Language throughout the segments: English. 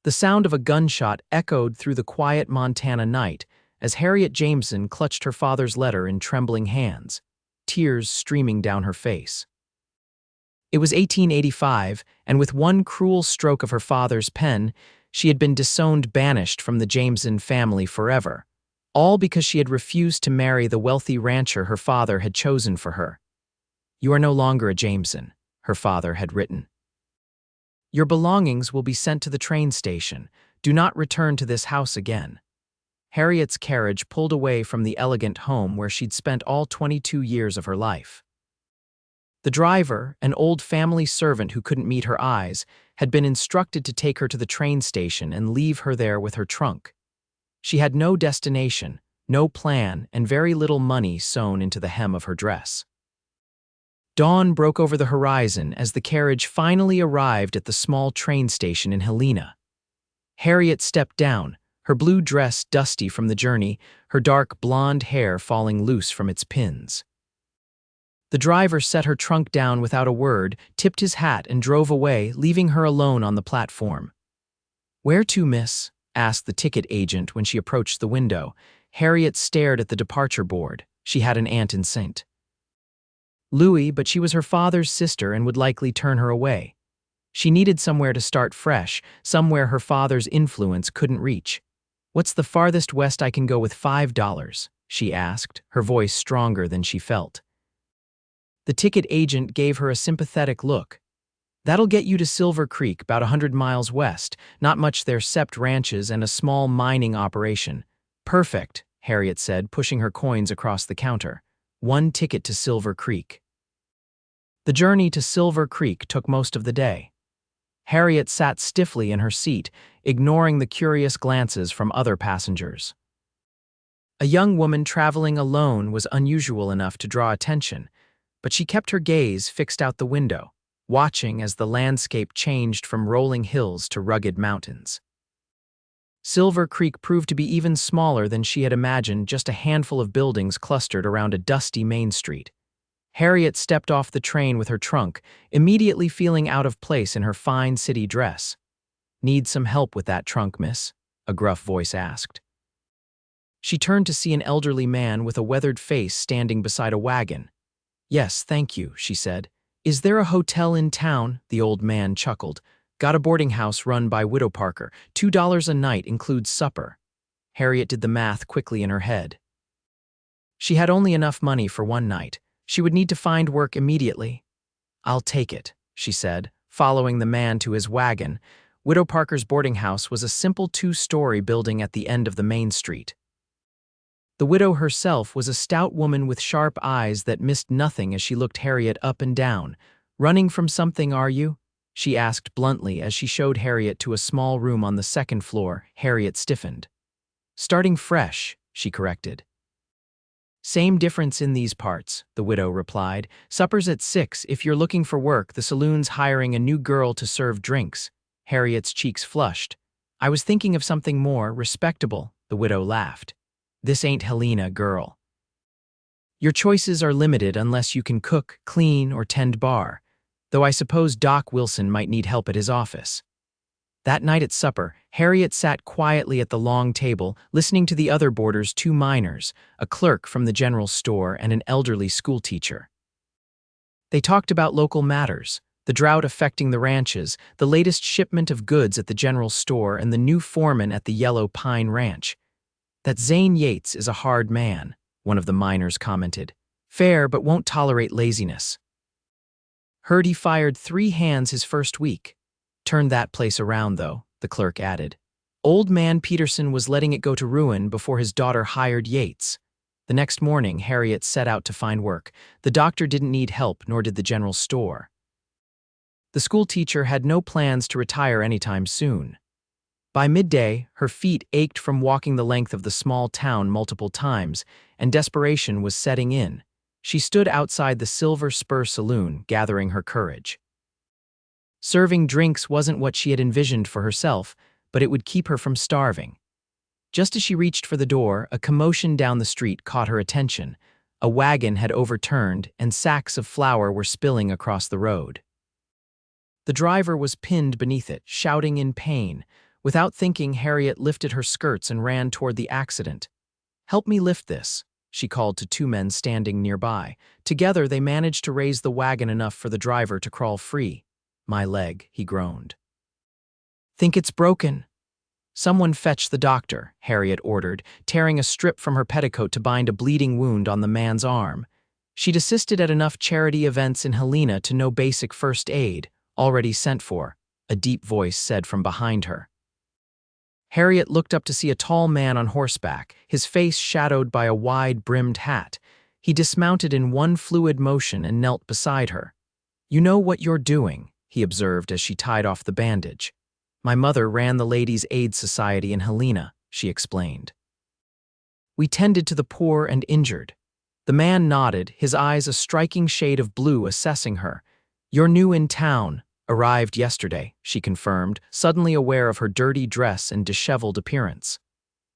The sound of a gunshot echoed through the quiet Montana night as Harriet Jameson clutched her father's letter in trembling hands, tears streaming down her face. It was 1885, and with one cruel stroke of her father's pen, she had been disowned, banished from the Jameson family forever, all because she had refused to marry the wealthy rancher her father had chosen for her. "You are no longer a Jameson," her father had written. "Your belongings will be sent to the train station. Do not return to this house again." Harriet's carriage pulled away from the elegant home where she'd spent all 22 years of her life. The driver, an old family servant who couldn't meet her eyes, had been instructed to take her to the train station and leave her there with her trunk. She had no destination, no plan, and very little money sewn into the hem of her dress. Dawn broke over the horizon as the carriage finally arrived at the small train station in Helena. Harriet stepped down, her blue dress dusty from the journey, her dark blonde hair falling loose from its pins. The driver set her trunk down without a word, tipped his hat, and drove away, leaving her alone on the platform. "Where to, miss?" asked the ticket agent when she approached the window. Harriet stared at the departure board. She had an aunt in St. Louis, but she was her father's sister and would likely turn her away. She needed somewhere to start fresh, somewhere her father's influence couldn't reach. "What's the farthest west I can go with $5? She asked, her voice stronger than she felt. The ticket agent gave her a sympathetic look. "That'll get you to Silver Creek, about 100 miles west. Not much there except ranches and a small mining operation." "Perfect," Harriet said, pushing her coins across the counter. "One ticket to Silver Creek." The journey to Silver Creek took most of the day. Harriet sat stiffly in her seat, ignoring the curious glances from other passengers. A young woman traveling alone was unusual enough to draw attention, but she kept her gaze fixed out the window, watching as the landscape changed from rolling hills to rugged mountains. Silver Creek proved to be even smaller than she had imagined, just a handful of buildings clustered around a dusty main street. Harriet stepped off the train with her trunk, immediately feeling out of place in her fine city dress. "Need some help with that trunk, miss?" a gruff voice asked. She turned to see an elderly man with a weathered face standing beside a wagon. "Yes, thank you," she said. "Is there a hotel in town?" The old man chuckled. "Got a boarding house run by Widow Parker. $2 a night, includes supper." Harriet did the math quickly in her head. She had only enough money for one night. She would need to find work immediately. "I'll take it," she said, following the man to his wagon. Widow Parker's boarding house was a simple 2-story building at the end of the main street. The widow herself was a stout woman with sharp eyes that missed nothing as she looked Harriet up and down. "Running from something, are you?" she asked bluntly as she showed Harriet to a small room on the second floor. Harriet stiffened. "Starting fresh," she corrected. "Same difference in these parts," the widow replied. "Supper's at 6. If you're looking for work, the saloon's hiring a new girl to serve drinks." Harriet's cheeks flushed. "I was thinking of something more respectable," the widow laughed. "This ain't Helena, girl. Your choices are limited unless you can cook, clean, or tend bar, though I suppose Doc Wilson might need help at his office." That night at supper, Harriet sat quietly at the long table, listening to the other boarders, 2 miners, a clerk from the general store, and an elderly schoolteacher. They talked about local matters, the drought affecting the ranches, the latest shipment of goods at the general store, and the new foreman at the Yellow Pine Ranch. "That Zane Yates is a hard man," one of the miners commented. "Fair, but won't tolerate laziness. Heard he fired 3 hands his first week. Turned that place around, though," the clerk added. "Old man Peterson was letting it go to ruin before his daughter hired Yates." The next morning, Harriet set out to find work. The doctor didn't need help, nor did the general store. The schoolteacher had no plans to retire anytime soon. By midday, her feet ached from walking the length of the small town multiple times, and desperation was setting in. She stood outside the Silver Spur Saloon, gathering her courage. Serving drinks wasn't what she had envisioned for herself, but it would keep her from starving. Just as she reached for the door, a commotion down the street caught her attention. A wagon had overturned, and sacks of flour were spilling across the road. The driver was pinned beneath it, shouting in pain. Without thinking, Harriet lifted her skirts and ran toward the accident. "Help me lift this," she called to two men standing nearby. Together, they managed to raise the wagon enough for the driver to crawl free. "My leg," he groaned. "Think it's broken?" "Someone fetch the doctor," Harriet ordered, tearing a strip from her petticoat to bind a bleeding wound on the man's arm. She'd assisted at enough charity events in Helena to know basic first aid, already sent for, a deep voice said from behind her. Harriet looked up to see a tall man on horseback, his face shadowed by a wide-brimmed hat. He dismounted in one fluid motion and knelt beside her. "You know what you're doing," he observed as she tied off the bandage. "My mother ran the Ladies' Aid Society in Helena," she explained. "We tended to the poor and injured." The man nodded, his eyes a striking shade of blue assessing her. "You're new in town. Arrived yesterday," she confirmed, suddenly aware of her dirty dress and disheveled appearance.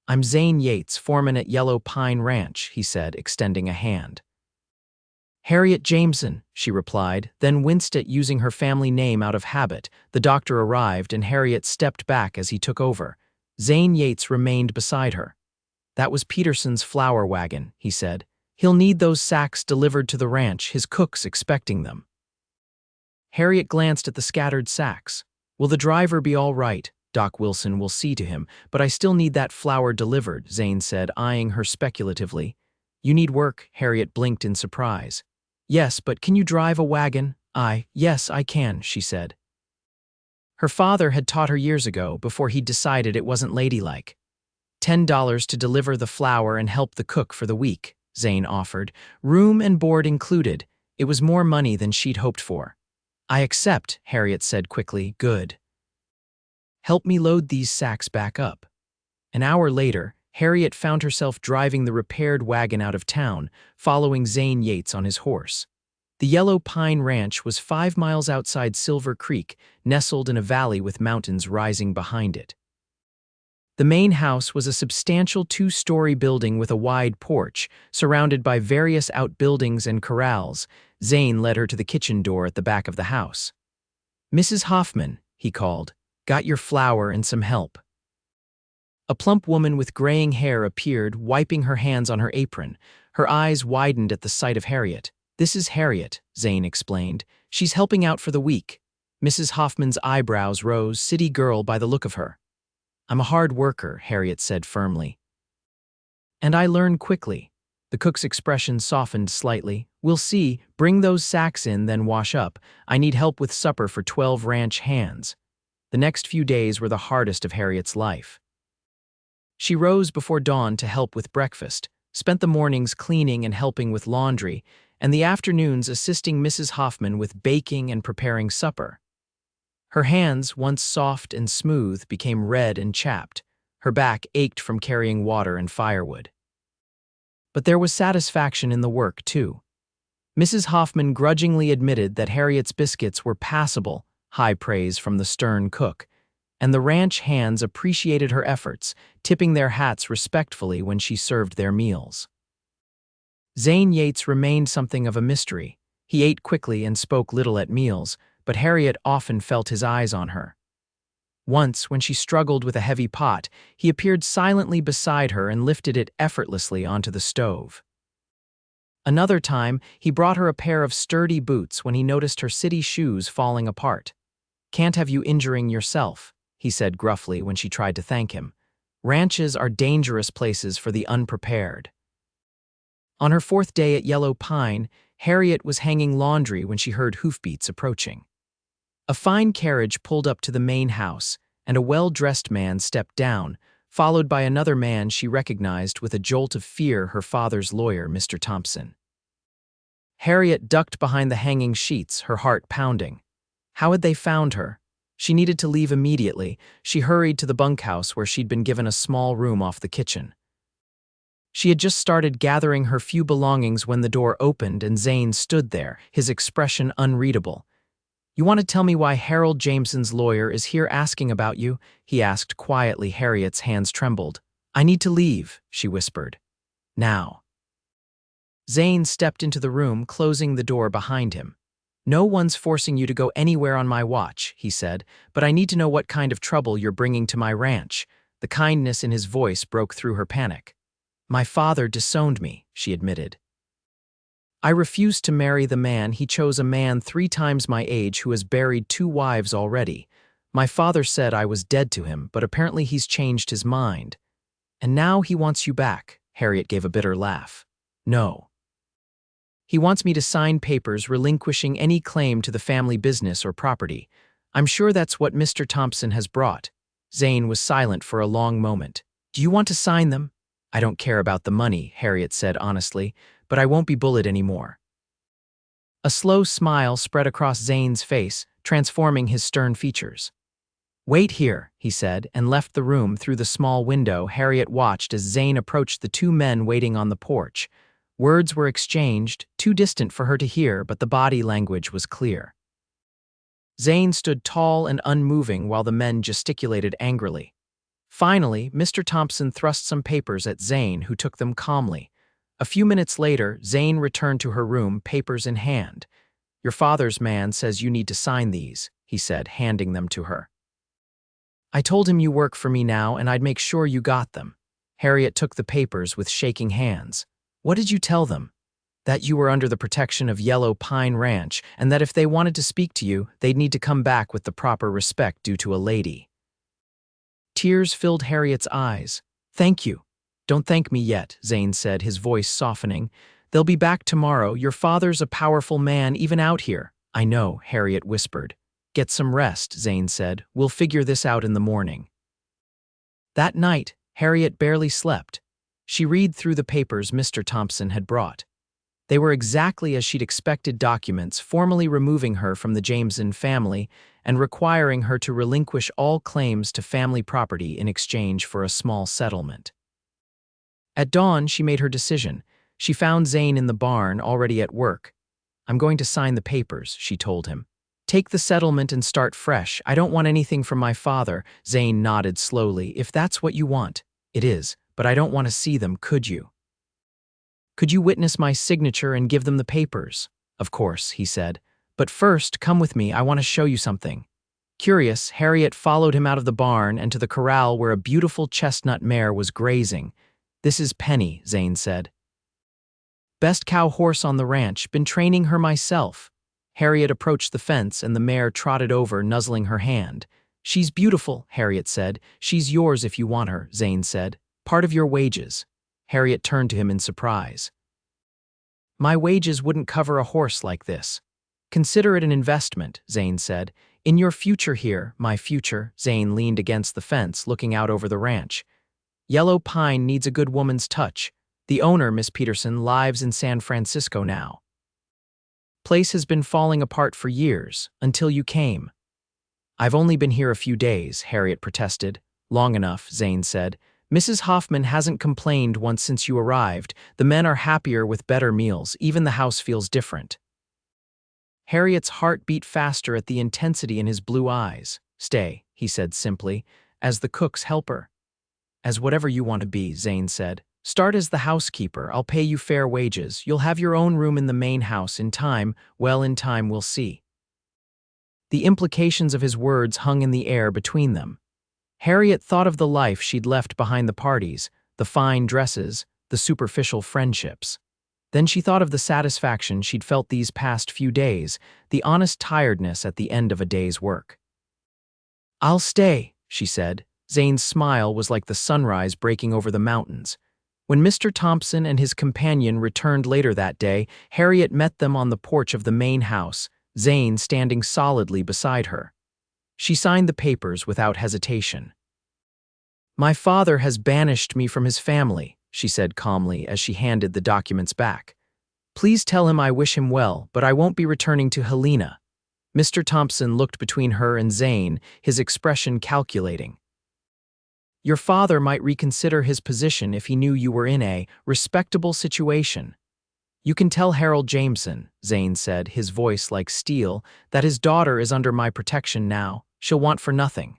"I'm Zane Yates, foreman at Yellow Pine Ranch," he said, extending a hand. "Harriet Jameson," she replied, then winced at using her family name out of habit. The doctor arrived, and Harriet stepped back as he took over. Zane Yates remained beside her. "That was Peterson's flour wagon," he said. "He'll need those sacks delivered to the ranch, his cook's expecting them." Harriet glanced at the scattered sacks. "Will the driver be all right? Doc Wilson will see to him, but I still need that flour delivered," Zane said, eyeing her speculatively. "You need work," Harriet blinked in surprise. "Yes, but can you drive a wagon?" Yes, I can," she said. Her father had taught her years ago, before he'd decided it wasn't ladylike. $10 to deliver the flour and help the cook for the week, Zane offered. Room and board included. It was more money than she'd hoped for. "I accept," Harriet said quickly. "Good. Help me load these sacks back up." An hour later, Harriet found herself driving the repaired wagon out of town, following Zane Yates on his horse. The Yellow Pine Ranch was 5 miles outside Silver Creek, nestled in a valley with mountains rising behind it. The main house was a substantial 2-story building with a wide porch, surrounded by various outbuildings and corrals. Zane led her to the kitchen door at the back of the house. "Mrs. Hoffman," he called, "got your flour and some help." A plump woman with graying hair appeared, wiping her hands on her apron. Her eyes widened at the sight of Harriet. "This is Harriet," Zane explained. "She's helping out for the week." Mrs. Hoffman's eyebrows rose, city girl by the look of her. "I'm a hard worker," Harriet said firmly. "And I learn quickly." The cook's expression softened slightly. "We'll see. Bring those sacks in, then wash up. I need help with supper for 12 ranch hands." The next few days were the hardest of Harriet's life. She rose before dawn to help with breakfast, spent the mornings cleaning and helping with laundry, and the afternoons assisting Mrs. Hoffman with baking and preparing supper. Her hands, once soft and smooth, became red and chapped. Her back ached from carrying water and firewood. But there was satisfaction in the work, too. Mrs. Hoffman grudgingly admitted that Harriet's biscuits were passable, high praise from the stern cook, and the ranch hands appreciated her efforts, tipping their hats respectfully when she served their meals. Zane Yates remained something of a mystery. He ate quickly and spoke little at meals, but Harriet often felt his eyes on her. Once, when she struggled with a heavy pot, he appeared silently beside her and lifted it effortlessly onto the stove. Another time, he brought her a pair of sturdy boots when he noticed her city shoes falling apart. "Can't have you injuring yourself," he said gruffly when she tried to thank him. "Ranches are dangerous places for the unprepared." On her 4th day at Yellow Pine, Harriet was hanging laundry when she heard hoofbeats approaching. A fine carriage pulled up to the main house, and a well-dressed man stepped down, followed by another man she recognized with a jolt of fear, her father's lawyer, Mr. Thompson. Harriet ducked behind the hanging sheets, her heart pounding. How had they found her? She needed to leave immediately. She hurried to the bunkhouse where she'd been given a small room off the kitchen. She had just started gathering her few belongings when the door opened and Zane stood there, his expression unreadable. "You want to tell me why Harold Jameson's lawyer is here asking about you?" he asked quietly. Harriet's hands trembled. "I need to leave," she whispered. "Now." Zane stepped into the room, closing the door behind him. No one's forcing you to go anywhere on my watch, he said, but I need to know what kind of trouble you're bringing to my ranch. The kindness in his voice broke through her panic. My father disowned me, she admitted. I refused to marry the man. He chose a man 3 times my age who has buried 2 wives already. My father said I was dead to him, but apparently he's changed his mind. And now he wants you back, Harriet gave a bitter laugh. No. He wants me to sign papers relinquishing any claim to the family business or property. I'm sure that's what Mr. Thompson has brought. Zane was silent for a long moment. Do you want to sign them? I don't care about the money, Harriet said honestly, but I won't be bullied anymore. A slow smile spread across Zane's face, transforming his stern features. Wait here, he said, and left the room. Through the small window. Harriet watched as Zane approached the 2 men waiting on the porch. Words were exchanged, too distant for her to hear, but the body language was clear. Zane stood tall and unmoving while the men gesticulated angrily. Finally, Mr. Thompson thrust some papers at Zane, who took them calmly. A few minutes later, Zane returned to her room, papers in hand. Your father's man says you need to sign these, he said, handing them to her. I told him you work for me now and I'd make sure you got them. Harriet took the papers with shaking hands. What did you tell them? That you were under the protection of Yellow Pine Ranch and that if they wanted to speak to you, they'd need to come back with the proper respect due to a lady. Tears filled Harriet's eyes. Thank you. Don't thank me yet, Zane said, his voice softening. They'll be back tomorrow. Your father's a powerful man even out here. I know, Harriet whispered. Get some rest, Zane said. We'll figure this out in the morning. That night, Harriet barely slept. She read through the papers Mr. Thompson had brought. They were exactly as she'd expected: documents formally removing her from the Jameson family and requiring her to relinquish all claims to family property in exchange for a small settlement. At dawn, she made her decision. She found Zane in the barn, already at work. I'm going to sign the papers, she told him. Take the settlement and start fresh. I don't want anything from my father. Zane nodded slowly. If that's what you want. It is, but I don't want to see them, could you? Could you witness my signature and give them the papers? Of course, he said. But first, come with me, I want to show you something. Curious, Harriet followed him out of the barn and to the corral where a beautiful chestnut mare was grazing. This is Penny, Zane said. Best cow horse on the ranch, been training her myself. Harriet approached the fence and the mare trotted over, nuzzling her hand. She's beautiful, Harriet said. She's yours if you want her, Zane said. Part of your wages. Harriet turned to him in surprise. My wages wouldn't cover a horse like this. Consider it an investment, Zane said. In your future here, my future. Zane leaned against the fence, looking out over the ranch. Yellow Pine needs a good woman's touch. The owner, Miss Peterson, lives in San Francisco now. Place has been falling apart for years, until you came. I've only been here a few days, Harriet protested. Long enough, Zane said. Mrs. Hoffman hasn't complained once since you arrived. The men are happier with better meals. Even the house feels different. Harriet's heart beat faster at the intensity in his blue eyes. Stay, he said simply, as the cook's helper. As whatever you want to be, Zane said. Start as the housekeeper. I'll pay you fair wages. You'll have your own room in the main house in time. Well, in time we'll see. The implications of his words hung in the air between them. Harriet thought of the life she'd left behind, the parties, the fine dresses, the superficial friendships. Then she thought of the satisfaction she'd felt these past few days, the honest tiredness at the end of a day's work. I'll stay, she said. Zane's smile was like the sunrise breaking over the mountains. When Mr. Thompson and his companion returned later that day, Harriet met them on the porch of the main house, Zane standing solidly beside her. She signed the papers without hesitation. My father has banished me from his family, she said calmly as she handed the documents back. Please tell him I wish him well, but I won't be returning to Helena. Mr. Thompson looked between her and Zane, his expression calculating. Your father might reconsider his position if he knew you were in a respectable situation. You can tell Harriet Jameson, Zane said, his voice like steel, that his daughter is under my protection now. She'll want for nothing.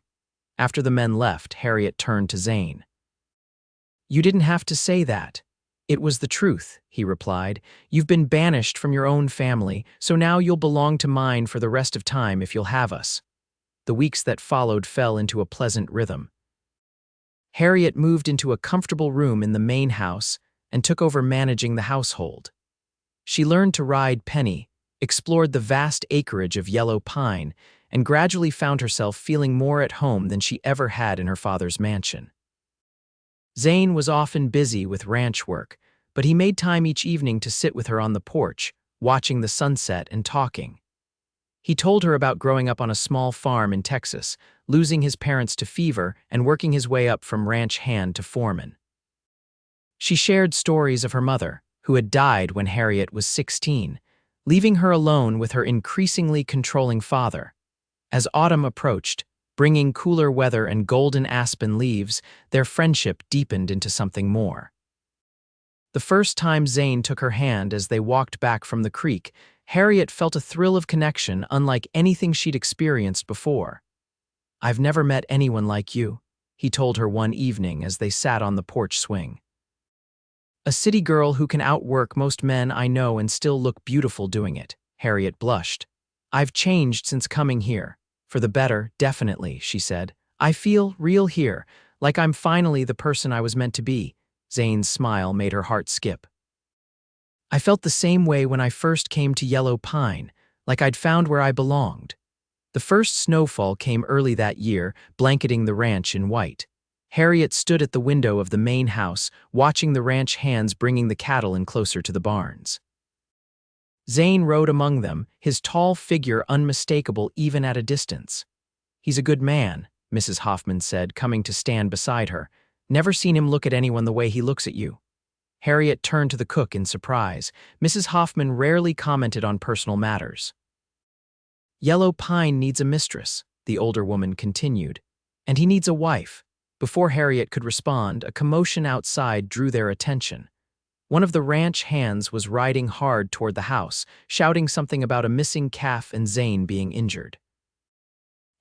After the men left, Harriet turned to Zane. You didn't have to say that. "It was the truth," he replied. "You've been banished from your own family, so now you'll belong to mine for the rest of time if you'll have us." The weeks that followed fell into a pleasant rhythm. Harriet moved into a comfortable room in the main house and took over managing the household. She learned to ride Penny, explored the vast acreage of yellow pine, and gradually found herself feeling more at home than she ever had in her father's mansion. Zane was often busy with ranch work, but he made time each evening to sit with her on the porch, watching the sunset and talking. He told her about growing up on a small farm in Texas, losing his parents to fever and working his way up from ranch hand to foreman. She shared stories of her mother, who had died when Harriet was 16, leaving her alone with her increasingly controlling father. As autumn approached, bringing cooler weather and golden aspen leaves, their friendship deepened into something more. The first time Zane took her hand as they walked back from the creek, Harriet felt a thrill of connection unlike anything she'd experienced before. "I've never met anyone like you," he told her one evening as they sat on the porch swing. "A city girl who can outwork most men I know and still look beautiful doing it," Harriet blushed. "I've changed since coming here. For the better, definitely," she said. "I feel real here, like I'm finally the person I was meant to be." Zane's smile made her heart skip. "I felt the same way when I first came to Yellow Pine, like I'd found where I belonged." The first snowfall came early that year, blanketing the ranch in white. Harriet stood at the window of the main house, watching the ranch hands bringing the cattle in closer to the barns. Zane rode among them, his tall figure unmistakable even at a distance. "He's a good man," Mrs. Hoffman said, coming to stand beside her. "Never seen him look at anyone the way he looks at you." Harriet turned to the cook in surprise. Mrs. Hoffman rarely commented on personal matters. "Yellow Pine needs a mistress," the older woman continued, "and he needs a wife." Before Harriet could respond, a commotion outside drew their attention. One of the ranch hands was riding hard toward the house, shouting something about a missing calf and Zane being injured.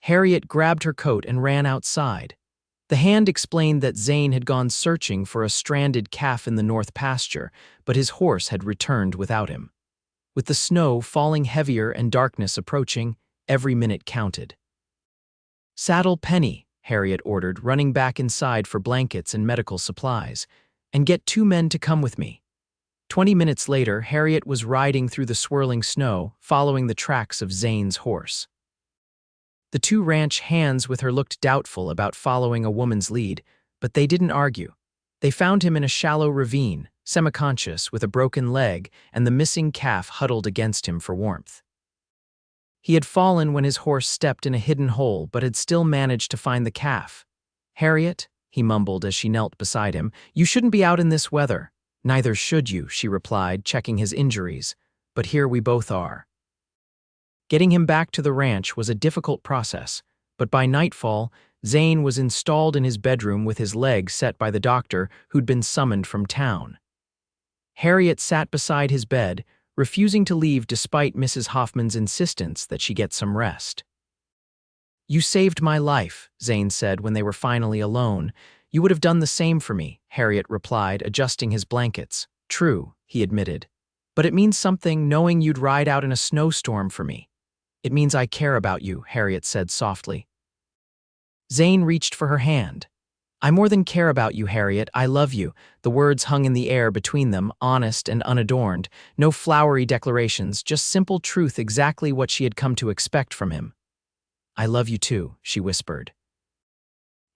Harriet grabbed her coat and ran outside. The hand explained that Zane had gone searching for a stranded calf in the north pasture, but his horse had returned without him. With the snow falling heavier and darkness approaching, every minute counted. "Saddle Penny," Harriet ordered, running back inside for blankets and medical supplies, "and get 2 men to come with me." 20 minutes later, Harriet was riding through the swirling snow, following the tracks of Zane's horse. The 2 ranch hands with her looked doubtful about following a woman's lead, but they didn't argue. They found him in a shallow ravine, semi-conscious, with a broken leg and the missing calf huddled against him for warmth. He had fallen when his horse stepped in a hidden hole, but had still managed to find the calf. "Harriet," he mumbled as she knelt beside him, "you shouldn't be out in this weather." "Neither should you," she replied, checking his injuries. "But here we both are." Getting him back to the ranch was a difficult process, but by nightfall, Zane was installed in his bedroom with his leg set by the doctor who'd been summoned from town. Harriet sat beside his bed, refusing to leave despite Mrs. Hoffman's insistence that she get some rest. "You saved my life," Zane said when they were finally alone. "You would have done the same for me," Harriet replied, adjusting his blankets. "True," he admitted. "But it means something knowing you'd ride out in a snowstorm for me." "It means I care about you," Harriet said softly. Zane reached for her hand. "I more than care about you, Harriet. I love you." The words hung in the air between them, honest and unadorned. No flowery declarations, just simple truth, exactly what she had come to expect from him. "I love you too," she whispered.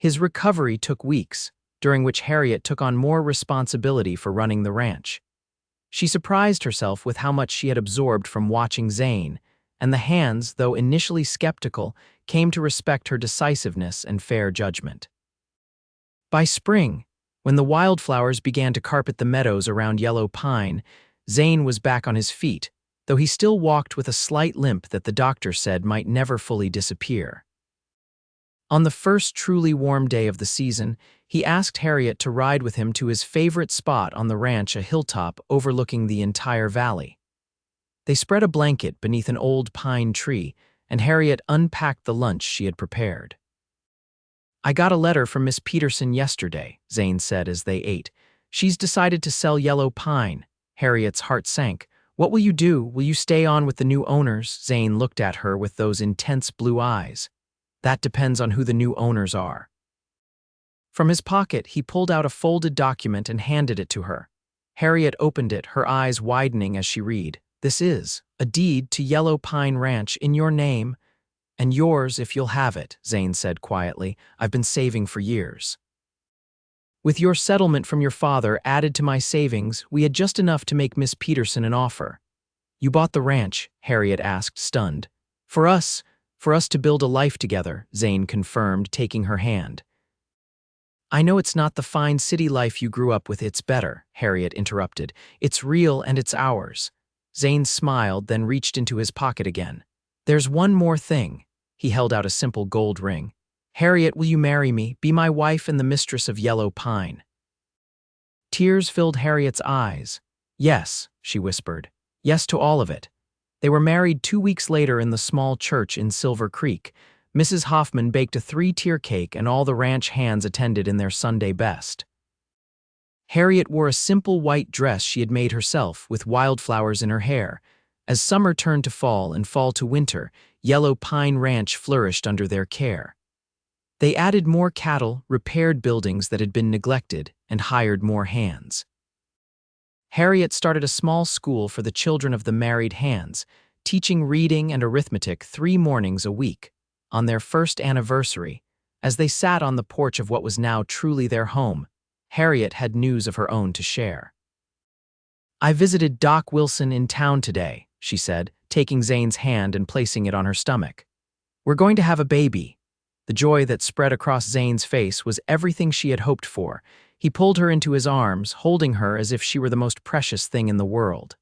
His recovery took weeks, during which Harriet took on more responsibility for running the ranch. She surprised herself with how much she had absorbed from watching Zane, and the hands, though initially skeptical, came to respect her decisiveness and fair judgment. By spring, when the wildflowers began to carpet the meadows around Yellow Pine, Zane was back on his feet, though he still walked with a slight limp that the doctor said might never fully disappear. On the first truly warm day of the season, he asked Harriet to ride with him to his favorite spot on the ranch, a hilltop overlooking the entire valley. They spread a blanket beneath an old pine tree, and Harriet unpacked the lunch she had prepared. "I got a letter from Miss Peterson yesterday," Zane said as they ate. She's decided to sell Yellow Pine. Harriet's heart sank. What will you do? Will you stay on with the new owners? Zane looked at her with those intense blue eyes. That depends on who the new owners are. From his pocket, he pulled out a folded document and handed it to her. Harriet opened it, her eyes widening as she read. This is a deed to Yellow Pine Ranch in your name, and yours if you'll have it, Zane said quietly. I've been saving for years. With your settlement from your father added to my savings, we had just enough to make Miss Peterson an offer. You bought the ranch? Harriet asked, stunned. For us to build a life together, Zane confirmed, taking her hand. I know it's not the fine city life you grew up with, it's better, Harriet interrupted. It's real and it's ours. Zane smiled, then reached into his pocket again. There's one more thing. He held out a simple gold ring. Harriet, will you marry me, be my wife and the mistress of Yellow Pine? Tears filled Harriet's eyes. Yes, she whispered. Yes to all of it. They were married 2 weeks later in the small church in Silver Creek. Mrs. Hoffman baked a 3-tier cake and all the ranch hands attended in their Sunday best. Harriet wore a simple white dress she had made herself with wildflowers in her hair. As summer turned to fall and fall to winter, Yellow Pine Ranch flourished under their care. They added more cattle, repaired buildings that had been neglected, and hired more hands. Harriet started a small school for the children of the married hands, teaching reading and arithmetic 3 mornings a week. On their first anniversary, as they sat on the porch of what was now truly their home, Harriet had news of her own to share. I visited Doc Wilson in town today, she said, taking Zane's hand and placing it on her stomach. We're going to have a baby. The joy that spread across Zane's face was everything she had hoped for. He pulled her into his arms, holding her as if she were the most precious thing in the world.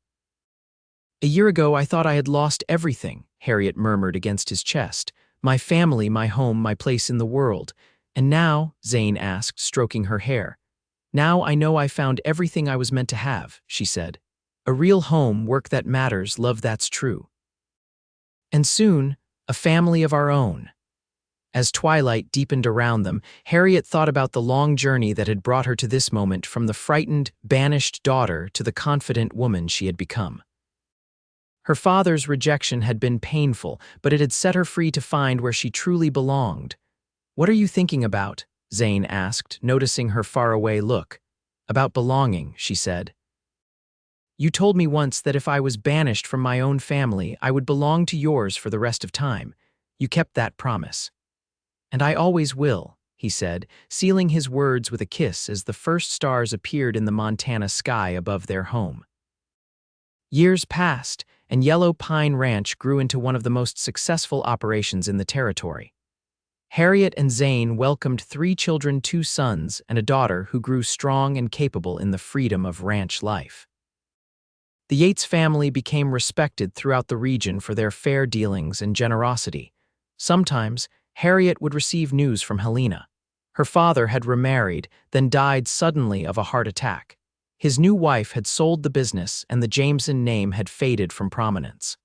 A year ago I thought I had lost everything, Harriet murmured against his chest. My family, my home, my place in the world. And now, Zane asked, stroking her hair. Now I know I found everything I was meant to have, she said. A real home, work that matters, love that's true. And soon, a family of our own. As twilight deepened around them, Harriet thought about the long journey that had brought her to this moment, from the frightened, banished daughter to the confident woman she had become. Her father's rejection had been painful, but it had set her free to find where she truly belonged. What are you thinking about? Zane asked, noticing her faraway look. About belonging, she said. You told me once that if I was banished from my own family, I would belong to yours for the rest of time. You kept that promise. And I always will, he said, sealing his words with a kiss as the first stars appeared in the Montana sky above their home. Years passed, and Yellow Pine Ranch grew into one of the most successful operations in the territory. Harriet and Zane welcomed 3 children, 2 sons, and a daughter who grew strong and capable in the freedom of ranch life. The Yates family became respected throughout the region for their fair dealings and generosity. Sometimes, Harriet would receive news from Helena. Her father had remarried, then died suddenly of a heart attack. His new wife had sold the business, and the Jameson name had faded from prominence.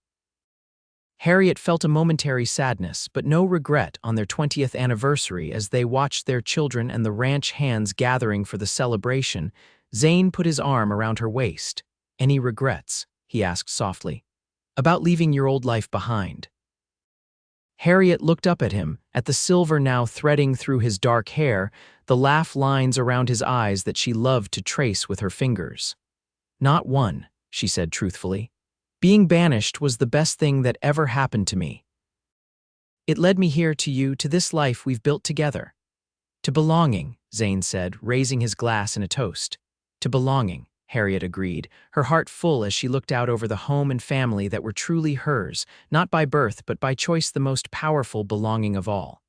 Harriet felt a momentary sadness, but no regret on their 20th anniversary as they watched their children and the ranch hands gathering for the celebration. Zane put his arm around her waist. Any regrets? He asked softly. About leaving your old life behind. Harriet looked up at him, at the silver now threading through his dark hair, the laugh lines around his eyes that she loved to trace with her fingers. Not one, she said truthfully. Being banished was the best thing that ever happened to me. It led me here to you, to this life we've built together. To belonging, Zane said, raising his glass in a toast. To belonging, Harriet agreed, her heart full as she looked out over the home and family that were truly hers, not by birth but by choice, the most powerful belonging of all.